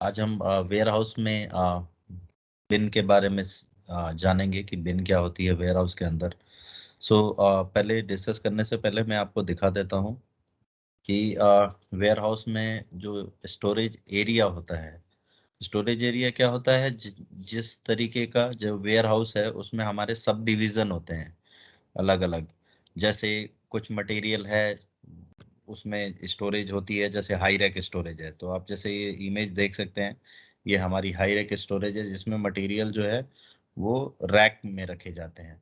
आज हम ware house में बिन के बारे में जानेंगे कि बिन क्या होती है वेयर हाउस के अंदर। पहले डिस्कस करने से पहले मैं आपको दिखा देता हूँ कि वेयर हाउस में जो स्टोरेज एरिया होता है, स्टोरेज एरिया क्या होता है, जिस तरीके का जो वेयर हाउस है उसमें हमारे सब डिवीजन होते हैं अलग अलग। जैसे कुछ मटेरियल है उसमें स्टोरेज होती है, जैसे हाई रैक स्टोरेज है। तो आप जैसे ये इमेज देख सकते हैं, ये हमारी हाई रैक स्टोरेज है जिसमें मटेरियल जो है वो रैक में रखे जाते हैं।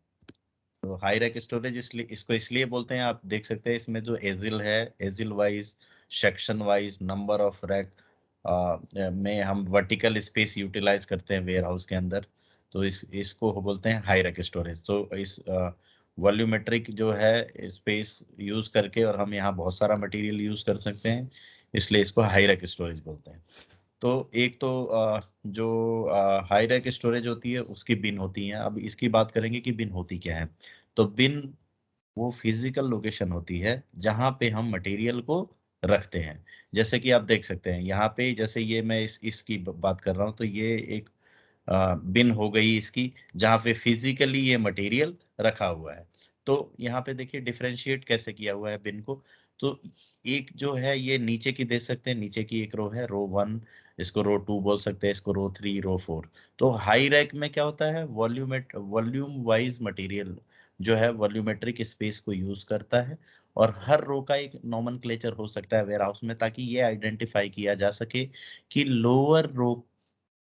तो हाई रैक स्टोरेज इसलिए इसको इसलिए बोलते हैं, आप देख सकते हैं इसमें जो एजिल है, agile wise, section wise, number of rack में हम वर्टिकल स्पेस यूटिलाइज करते हैं वेयर हाउस के अंदर। तो इसको बोलते हैं हाई रैक स्टोरेज। तो इस वॉल्यूमेट्रिक जो है स्पेस यूज करके और हम यहाँ बहुत सारा मटेरियल यूज कर सकते हैं, इसलिए इसको हाई रैक स्टोरेज बोलते हैं। तो एक तो जो हाई रैक स्टोरेज होती है उसकी बिन होती है। अब इसकी बात करेंगे कि बिन होती क्या है। तो बिन वो फिजिकल लोकेशन होती है जहां पे हम मटेरियल को रखते हैं। जैसे कि आप देख सकते हैं यहाँ पे, जैसे ये मैं इसकी बात कर रहा हूँ, तो ये एक बिन हो गई इसकी, जहाँ पे फिजिकली ये मटेरियल रखा हुआ है। तो यहाँ पे देखिए डिफरेंशिएट कैसे किया हुआ है बिन को। तो एक जो है ये नीचे की देख सकते हैं, नीचे की एक रो है, रो 1, इसको रो 2 बोल सकते हैं, इसको रो 3, रो 4। तो हाई रैक में क्या होता है, वॉल्यूम वाइज मटेरियल जो है वॉल्यूमेट्रिक स्पेस को यूज करता है। और हर रो का एक नॉमेनक्लेचर हो सकता है वेयर हाउस में, ताकि ये आइडेंटिफाई किया जा सके कि लोअर रो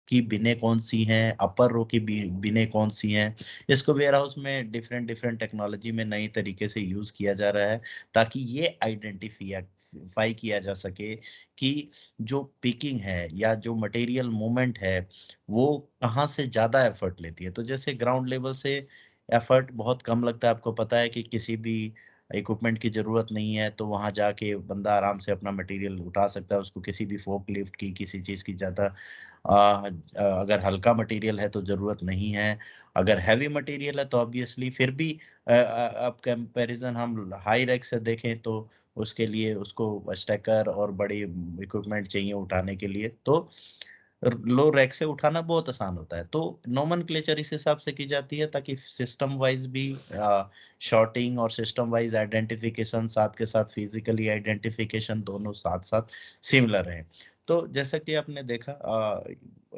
की बिने कौन सी हैं, अपर रो की बिने कौन सी हैं। इसको वेयर हाउस में डिफरेंट डिफरेंट टेक्नोलॉजी में नई तरीके से यूज किया जा रहा है, ताकि ये आइडेंटिफाई किया जा सके कि जो पिकिंग है या जो मटेरियल मूवमेंट है वो कहाँ से ज्यादा एफर्ट लेती है। तो जैसे ग्राउंड लेवल से एफर्ट बहुत कम लगता है, आपको पता है कि किसी भी इक्विपमेंट की जरूरत नहीं है, तो वहां जाके बंदा आराम से अपना मटेरियल उठा सकता है, उसको किसी भी फोक लिफ्ट की, किसी चीज की ज्यादा अगर हल्का मटेरियल है तो जरूरत नहीं है। अगर हैवी मटेरियल है तो ऑब्वियसली फिर भी अब कंपैरिजन हम हाई रैक से देखें तो उसके लिए उसको स्टैकर और बड़ी इक्विपमेंट चाहिए उठाने के लिए, तो लो रैक से उठाना बहुत आसान होता है। तो नोमेनक्लेचर इस हिसाब से की जाती है ताकि सिस्टम वाइज भी शॉर्टिंग और सिस्टम वाइज आइडेंटिफिकेशन, साथ के साथ फिजिकली आइडेंटिफिकेशन, दोनों साथ साथ सिमिलर रहे। तो जैसा कि आपने देखा,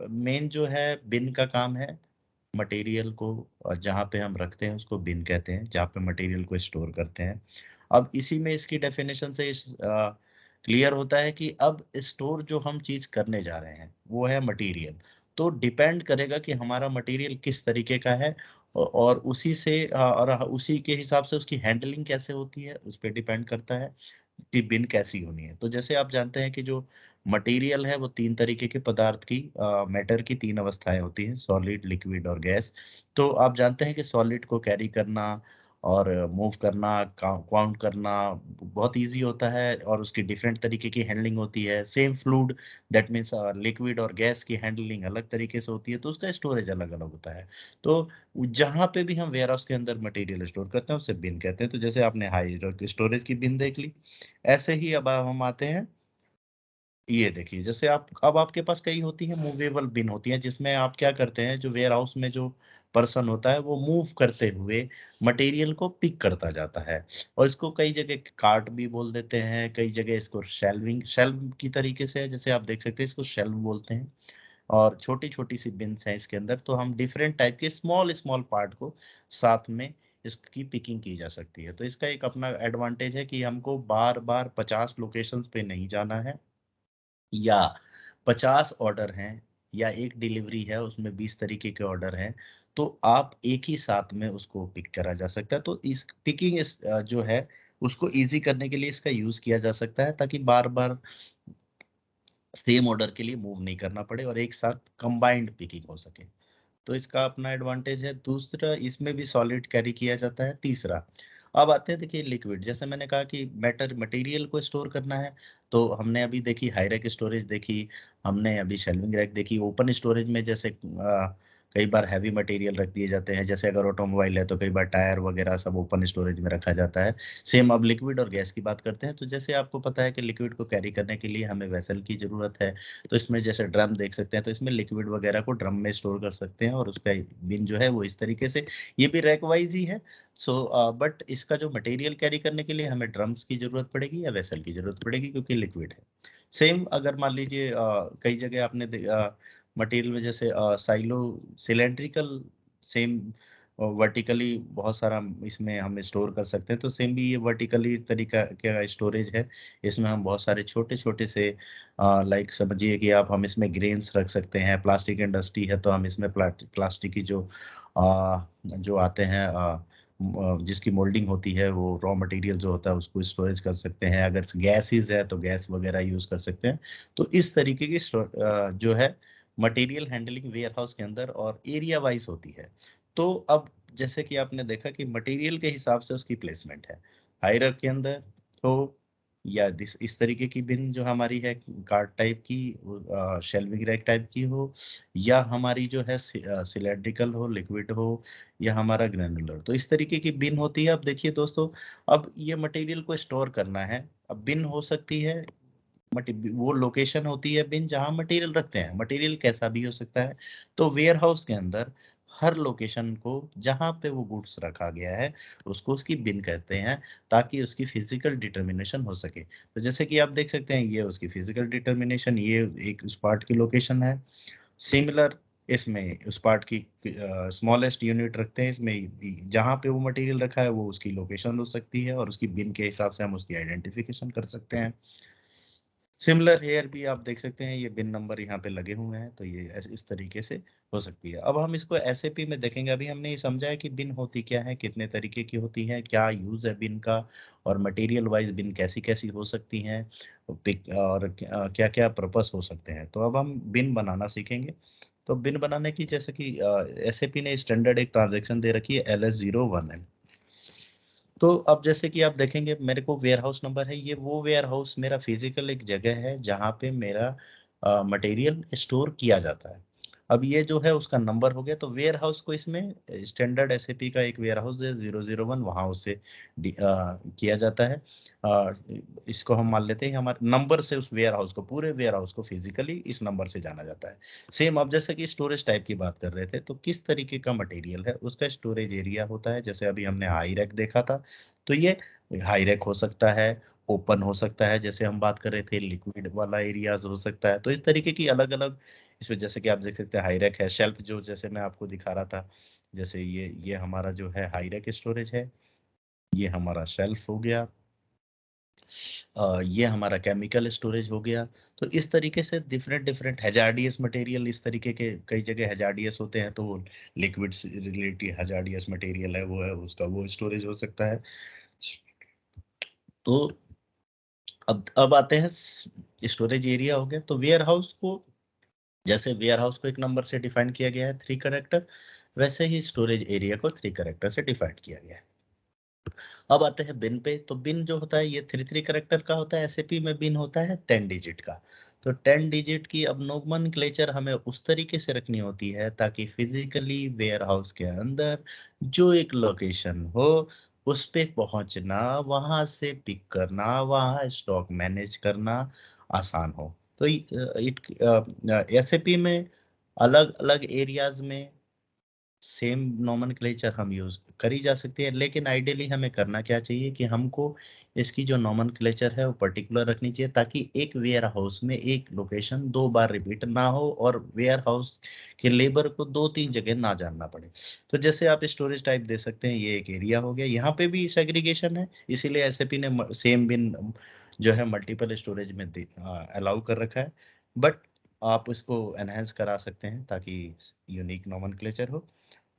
मेन जो है बिन का काम है मटेरियल को जहाँ पे हम रखते हैं उसको बिन कहते हैं, जहाँ पे मटेरियल को स्टोर करते हैं। अब इसी में इसकी डेफिनेशन से इस क्लियर होता है कि अब स्टोर जो हम चीज करने जा रहे हैं वो है मटेरियल। तो डिपेंड करेगा कि हमारा मटेरियल किस तरीके का है, और उसी से और उसी के हिसाब से उसकी हैंडलिंग कैसे होती है उस पर डिपेंड करता है कि बिन कैसी होनी है। तो जैसे आप जानते हैं कि जो मटेरियल है वो तीन तरीके के पदार्थ की, मैटर की तीन अवस्थाएं होती हैं, सॉलिड, लिक्विड और गैस। तो आप जानते हैं कि सॉलिड को कैरी करना और मूव करना, काउंट करना बहुत इजी होता है, और उसकी डिफरेंट तरीके की हैंडलिंग होती है। Same fluid, that means liquid और गैस की हैंडलिंग अलग तरीके से होती है, तो उसका स्टोरेज अलग अलग होता है। तो जहां पे भी हम वेयर हाउस के अंदर मटेरियल स्टोर करते हैं उसे बिन कहते हैं। तो जैसे आपने हाई स्टोरेज की बिन देख ली, ऐसे ही अब हम आते हैं, ये देखिए जैसे आप, अब आपके पास कई होती हैं मूवेबल बिन होती हैं, जिसमें आप क्या करते हैं, जो वेयर हाउस में जो पर्सन होता है वो मूव करते हुए मटेरियल को पिक करता जाता है। और इसको कई जगह कार्ट भी बोल देते हैं, कई जगह इसको शेल्व की तरीके से है, जैसे आप देख सकते हैं इसको शेल्व बोलते हैं। और छोटी छोटी सी बिन्स हैं इसके अंदर, तो हम डिफरेंट टाइप के स्मॉल स्मॉल पार्ट को साथ में इसकी पिकिंग की जा सकती है। तो इसका एक अपना एडवांटेज है कि हमको बार बार 50 लोकेशंस पे नहीं जाना है, या 50 ऑर्डर हैं, या एक डिलीवरी है उसमें 20 तरीके के ऑर्डर हैं, तो आप एक ही साथ में उसको पिक करा जा सकता है। तो इस पिकिंग जो है उसको इजी करने के लिए इसका यूज किया जा सकता है, ताकि बार बार सेम ऑर्डर के लिए मूव नहीं करना पड़े और एक साथ कंबाइंड पिकिंग हो सके। तो इसका अपना एडवांटेज है। दूसरा, इसमें भी सॉलिड कैरी किया जाता है। तीसरा, अब आते हैं देखिए लिक्विड। जैसे मैंने कहा कि मटेरियल को स्टोर करना है, तो हमने अभी देखी हाई रैक स्टोरेज देखी, हमने अभी शेल्विंग रैक देखी। ओपन स्टोरेज में जैसे कई बार हैवी मटेरियल रख दिए जाते हैं, जैसे अगर ऑटोमोबाइल है तो कई बार टायर वगैरह सब ओपन स्टोरेज में रखा जाता है। सेम अब लिक्विड और गैस की बात करते हैं, तो जैसे आपको पता है कि लिक्विड को कैरी करने के लिए हमें वेसल की जरूरत है। तो इसमें जैसे ड्रम देख सकते हैं, तो इसमें लिक्विड वगैरह को ड्रम में स्टोर कर सकते हैं, और उसका बिन जो है वो इस तरीके से, ये भी रैक वाइज ही है। सो बट इसका जो मटेरियल कैरी करने के लिए हमें ड्रम्स की जरूरत पड़ेगी या वेसल की जरूरत पड़ेगी, क्योंकि लिक्विड है। सेम अगर मान लीजिए कई जगह आपने मटेरियल में जैसे साइलो सिलेंड्रिकल, सेम वर्टिकली बहुत सारा इसमें हम स्टोर कर सकते हैं, तो सेम भी ये वर्टिकली तरीका का स्टोरेज है। इसमें हम बहुत सारे छोटे छोटे से लाइक समझिए कि आप, हम इसमें ग्रेन्स रख सकते हैं। प्लास्टिक इंडस्ट्री है तो हम इसमें प्लास्टिक की जो आते हैं जिसकी मोल्डिंग होती है, वो रॉ मटेरियल जो होता है उसको स्टोरेज कर सकते हैं। अगर गैसेस है तो गैस वगैरह यूज कर सकते हैं। तो इस तरीके की जो है मटेरियल हैंडलिंग वेयर हाउस के अंदर और एरिया वाइज होती है। तो अब जैसे कि आपने देखा कि मटेरियल के हिसाब से उसकी प्लेसमेंट है, हायरार्की के अंदर हो या इस तरीके की बिन जो हमारी है कार्ड टाइप की, शेल्विंग रैक टाइप की हो, या हमारी जो है सिलेंड्रिकल हो, लिक्विड हो, या हमारा ग्रैनुलर, तो इस तरीके की बिन होती है। अब देखिए दोस्तों, अब ये मटेरियल को स्टोर करना है। अब बिन हो सकती है, वो लोकेशन होती है बिन जहां मटेरियल रखते हैं, मटेरियल कैसा भी हो सकता है। तो वेयर हाउस के अंदर हर लोकेशन को जहां पे वो गुड्स रखा गया है उसको उसकी बिन कहते हैं, ताकि उसकी फिजिकल डिटर्मिनेशन हो सके। तो जैसे कि आप देख सकते हैं, ये उसकी फिजिकल डिटर्मिनेशन, ये एक उस पार्ट की लोकेशन है। सिमिलर इसमें उस पार्ट की स्मॉलेस्ट यूनिट रखते हैं, इसमें जहां पे वो मटेरियल रखा है वो उसकी लोकेशन हो सकती है, और उसकी बिन के हिसाब से हम उसकी आइडेंटिफिकेशन कर सकते हैं। सिमिलर हेयर भी आप देख सकते हैं, ये बिन नंबर यहाँ पे लगे हुए हैं, तो ये इस तरीके से हो सकती है। अब हम इसको एसएपी में देखेंगे। अभी हमने ये समझा है कि बिन होती क्या है, कितने तरीके की होती है, क्या यूज है बिन का, और मटेरियल वाइज बिन कैसी कैसी हो सकती हैं, और क्या क्या पर्पस हो सकते हैं। तो अब हम बिन बनाना सीखेंगे। तो बिन बनाने की, जैसे कि एसएपी ने स्टैंडर्ड एक ट्रांजेक्शन दे रखी है LS01N। तो अब जैसे कि आप देखेंगे, मेरे को वेयर हाउस नंबर है, ये वो वेयर हाउस मेरा फिजिकल एक जगह है जहाँ पे मेरा मटेरियल स्टोर किया जाता है। अब ये जो है उसका नंबर हो गया। तो वेयर हाउस को इसमें स्टैंडर्ड एसएपी का एक वेयर हाउस है 001, वहाँ उससे किया जाता है। अ, इसको हम मान लेते हैं हमारे नंबर से, उस वेयर हाउस को, पूरे वेयर हाउस को फिजिकली इस नंबर से जाना जाता है। सेम अब जैसे कि स्टोरेज टाइप की बात कर रहे थे, तो किस तरीके का मटेरियल है उसका स्टोरेज एरिया होता है। जैसे अभी हमने हाई रैक देखा था, तो ये हाई रैक हो सकता है, ओपन हो सकता है, जैसे हम बात कर रहे थे लिक्विड वाला एरियाज हो सकता है। तो इस तरीके की अलग अलग इसमें, जैसे कि आप देख सकते हैं हाई रैक है, शेल्फ जो जैसे मैं आपको दिखा रहा था, जैसे ये हमारा जो है हाई रैक स्टोरेज है, ये हमारा शेल्फ हो गया, ये हमारा केमिकल स्टोरेज हो गया। तो इस तरीके से डिफरेंट डिफरेंट हैजार्डियस मटेरियल, इस तरीके के कई जगह हैजार्डियस होते हैं, तो वो लिक्विड से रिलेटेड हैजार्डियस मटेरियल है, वो है उसका वो स्टोरेज हो सकता है। तो अब आते हैं, स्टोरेज एरिया हो गया। तो वेयर हाउस को, जैसे वेयर हाउस को एक नंबर से डिफाइन किया गया है 3 करेक्टर, वैसे ही स्टोरेज एरिया को 3 करेक्टर से डिफाइन किया गया है। अब आते हैं बिन पे। तो बिन जो होता है ये 3 करेक्टर का होता है, एसएपी में बिन होता है 10 डिजिट का। तो 10 डिजिट की अब नोमेनक्लेचर हमें उस तरीके से रखनी होती है ताकि फिजिकली वेयर हाउस के अंदर जो एक लोकेशन हो उस पे पहुंचना, वहां से पिक करना, वहां स्टॉक मैनेज करना आसान हो। तो एसएपी में अलग अलग एरियाज में सेम नोमेनक्लेचर हम यूज करी जा सकती है, लेकिन आइडियली हमें करना क्या चाहिए कि हमको इसकी जो नोमेनक्लेचर है वो पर्टिकुलर रखनी चाहिए, ताकि एक वेयर हाउस में एक लोकेशन 2 बार रिपीट ना हो और वेयर हाउस के लेबर को 2-3 जगह ना जानना पड़े। तो जैसे आप स्टोरेज टाइप दे सकते हैं, ये एक एरिया हो गया, यहाँ पे भी सेग्रीगेशन है, इसीलिए एसएपी ने सेम बिन जो है मल्टीपल स्टोरेज में अलाउ कर रखा है। बट आप इसको एनहेंस करा सकते हैं ताकि यूनिक नोमेनक्लेचर हो।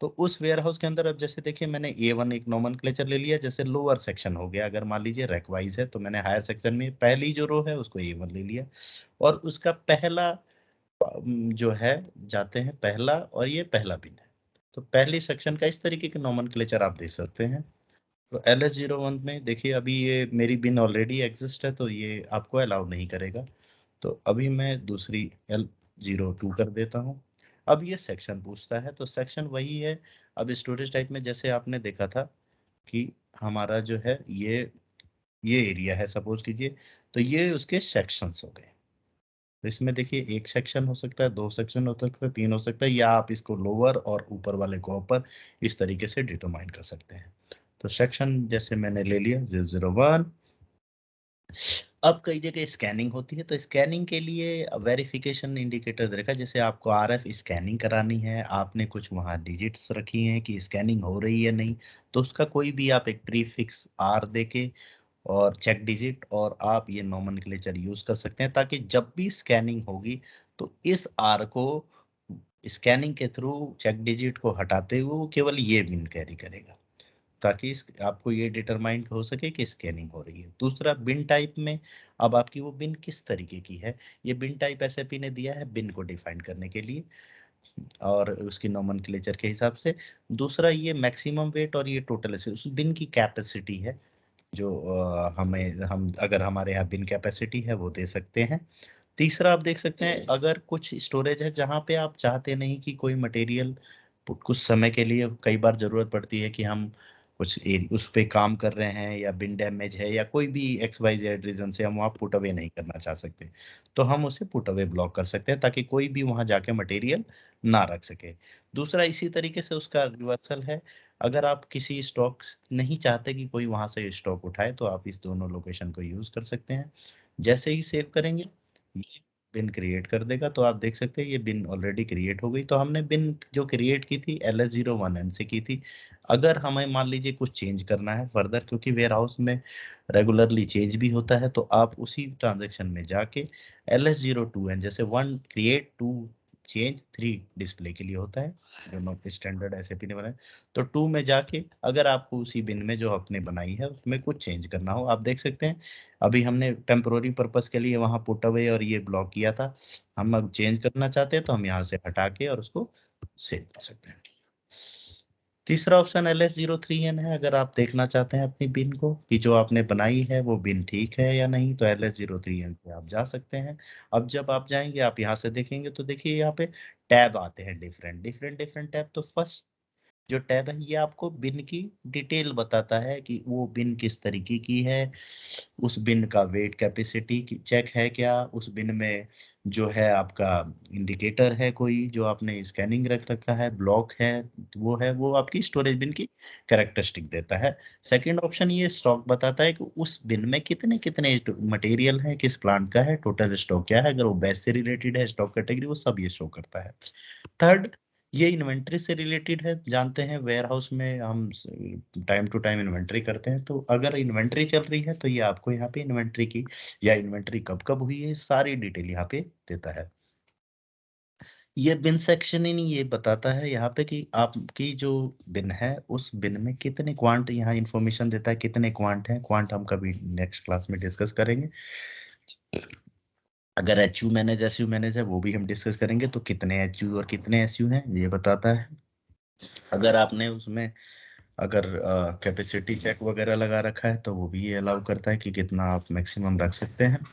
तो उस वेयर हाउस के अंदर अब जैसे देखिए, मैंने A1 एक नोमेनक्लेचर ले लिया, जैसे लोअर सेक्शन हो गया, अगर मान लीजिए रैक वाइज है तो मैंने हायर सेक्शन में पहली जो रो है उसको A1 ले लिया, और उसका पहला जो है जाते हैं पहला, और ये पहला बिन है। तो पहली सेक्शन का इस तरीके के नोमेनक्लेचर आप देख सकते हैं। तो LS01 में देखिए, अभी ये मेरी बिन ऑलरेडी एग्जिस्ट है तो ये आपको अलाउ नहीं करेगा। तो अभी मैं दूसरी L02 कर देता हूँ। अब ये सेक्शन पूछता है, तो सेक्शन वही है। अब स्टोरेज टाइप में जैसे आपने देखा था कि हमारा जो है ये एरिया है सपोज कीजिए, तो ये उसके सेक्शंस हो गए। तो इसमें देखिए एक सेक्शन हो सकता है, दो सेक्शन हो सकता है, तीन हो सकता है, या आप इसको लोअर और ऊपर वाले को अपर इस तरीके से डिटरमाइन कर सकते हैं। तो सेक्शन जैसे मैंने ले लिया 001। अब कई जगह स्कैनिंग होती है, तो स्कैनिंग के लिए वेरिफिकेशन इंडिकेटर देखा, जैसे आपको आरएफ स्कैनिंग करानी है, आपने कुछ वहाँ डिजिट्स रखी हैं कि स्कैनिंग हो रही है नहीं, तो उसका कोई भी आप एक प्रीफिक्स आर देके और चेक डिजिट और आप ये नोमेनक्लेचर यूज कर सकते हैं, ताकि जब भी स्कैनिंग होगी तो इस आर को स्कैनिंग के थ्रू चेक डिजिट को हटाते हुए वो केवल ये बिन कैरी करेगा, ताकि आपको ये डिटरमाइन हो सके कि स्कैनिंग हो रही है। दूसरा बिन टाइप में, अब आपकी वो बिन किस तरीके की है, ये बिन टाइप एसएपी ने दिया है बिन को डिफाइन करने के लिए और उसकी नोमेनक्लेचर के हिसाब से। दूसरा ये मैक्सिमम वेट और ये टोटल उस बिन की कैपेसिटी है, जो हम अगर हमारे यहाँ बिन कैपेसिटी है वो दे सकते हैं। तीसरा आप देख सकते हैं अगर कुछ स्टोरेज है जहाँ पे आप चाहते नहीं कि कोई मटेरियल कुछ समय के लिए, कई बार जरूरत पड़ती है कि हम उस पे काम कर रहे हैं या बिन डैमेज है या कोई भी XYZ रीजन से हम वहाँ पुट अवे नहीं करना चाह सकते, तो हम उसे पुट अवे ब्लॉक कर सकते हैं ताकि कोई भी वहाँ जाके मटेरियल ना रख सके। दूसरा इसी तरीके से उसका रिवर्सल है, अगर आप किसी स्टॉक नहीं चाहते कि कोई वहां से स्टॉक उठाए तो आप इस दोनों लोकेशन को यूज कर सकते हैं। जैसे ही सेव करेंगे ये बिन क्रिएट कर देगा, तो आप देख सकते हैं ये बिन ऑलरेडी क्रिएट हो गई। तो हमने बिन जो क्रिएट की थी LS01N से की थी। अगर हमें मान लीजिए कुछ चेंज करना है फर्दर, क्योंकि वेयर हाउस में रेगुलरली चेंज भी होता है, तो आप उसी ट्रांजेक्शन में जाके LS02N जैसे 1 क्रिएट 2 चेंज 3 डिस्प्ले के लिए होता है, जो स्टैंडर्ड एसएपी ने बनाया। तो 2 में जाके अगर आपको उसी बिन में जो आपने बनाई है उसमें कुछ चेंज करना हो, आप देख सकते हैं अभी हमने टेम्पोररी पर्पस के लिए वहां पुट अवे और ये ब्लॉक किया था, हम अब चेंज करना चाहते हैं तो हम यहाँ से हटा के और उसको सेव कर सकते हैं। तीसरा ऑप्शन LS03N है, अगर आप देखना चाहते हैं अपनी बिन को कि जो आपने बनाई है वो बिन ठीक है या नहीं, तो LS03N पे आप जा सकते हैं। अब जब आप जाएंगे आप यहाँ से देखेंगे तो देखिए यहाँ पे टैब आते हैं, डिफरेंट डिफरेंट डिफरेंट टैब। तो फर्स्ट जो टैब है ये आपको बिन की डिटेल बताता है कि वो बिन किस तरीके की है, उस बिन का वेट कैपेसिटी की चेक है क्या, उस बिन में जो है आपका इंडिकेटर है कोई जो आपने स्कैनिंग रख रखा है, ब्लॉक है, वो आपकी स्टोरेज बिन की कैरेक्टरिस्टिक देता है। सेकंड ऑप्शन ये स्टॉक बताता है कि उस बिन में कितने कितने मटेरियल है, किस प्लांट का है, टोटल स्टॉक क्या है, अगर वो बैच से रिलेटेड है स्टॉक कैटेगरी वो सब ये शो करता है। थर्ड ये इन्वेंट्री से रिलेटेड है, जानते हैं वेयर हाउस में हम टाइम टू टाइम इन्वेंट्री करते हैं, तो अगर इन्वेंट्री चल रही है तो ये आपको यहाँ पे इन्वेंट्री की या इन्वेंट्री कब कब हुई है सारी डिटेल यहाँ पे देता है। ये बिन सेक्शन ही नहीं, ये बताता है यहाँ पे कि आपकी जो बिन है उस बिन में कितने क्वांट, यहाँ इंफॉर्मेशन देता है कितने क्वांट हैं। क्वांट हम कभी नेक्स्ट क्लास में डिस्कस करेंगे। अगर HU मैनेज SU मैनेज है वो भी हम डिस्कस करेंगे, तो कितने HU और कितने SU हैं ये बताता है। अगर आपने उसमें अगर कैपेसिटी चेक वगैरह लगा रखा है तो वो भी ये अलाउ करता है कि कितना आप मैक्सिमम रख सकते हैं।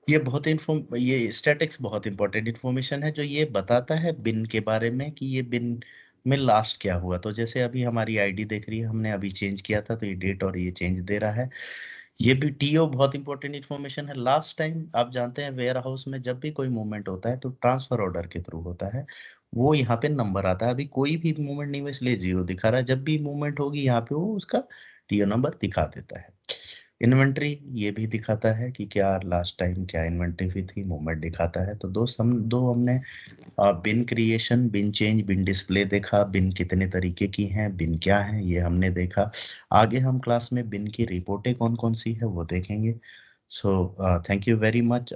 ये स्टैटिक्स बहुत इंपॉर्टेंट इन्फॉर्मेशन है जो ये बताता है बिन के बारे में कि ये बिन में लास्ट क्या हुआ। तो जैसे अभी हमारी आईडी देख रही है, हमने अभी चेंज किया था तो ये डेट और ये चेंज दे रहा है। ये भी TO बहुत इंपॉर्टेंट इन्फॉर्मेशन है। लास्ट टाइम आप जानते हैं वेयर हाउस में जब भी कोई मूवमेंट होता है तो ट्रांसफर ऑर्डर के थ्रू होता है, वो यहाँ पे नंबर आता है। अभी कोई भी मूवमेंट नहीं हुआ इसलिए 0 दिखा रहा है, जब भी मूवमेंट होगी यहाँ पे वो उसका TO नंबर दिखा देता है। इन्वेंट्री ये भी दिखाता है कि क्या लास्ट टाइम क्या इन्वेंट्री हुई थी, मूवमेंट दिखाता है। तो दो हमने bin creation, bin change, bin display देखा, बिन कितने तरीके की हैं, बिन क्या है ये हमने देखा। आगे हम क्लास में बिन की रिपोर्टें कौन कौन सी है वो देखेंगे। So thank you very much.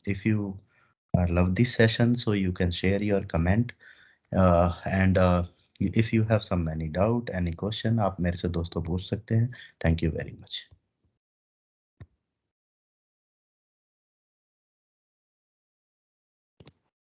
If you love this session so you can share your comment and if you have some any doubt any question आप मेरे से दोस्तों पूछ सकते हैं। Thank you very much.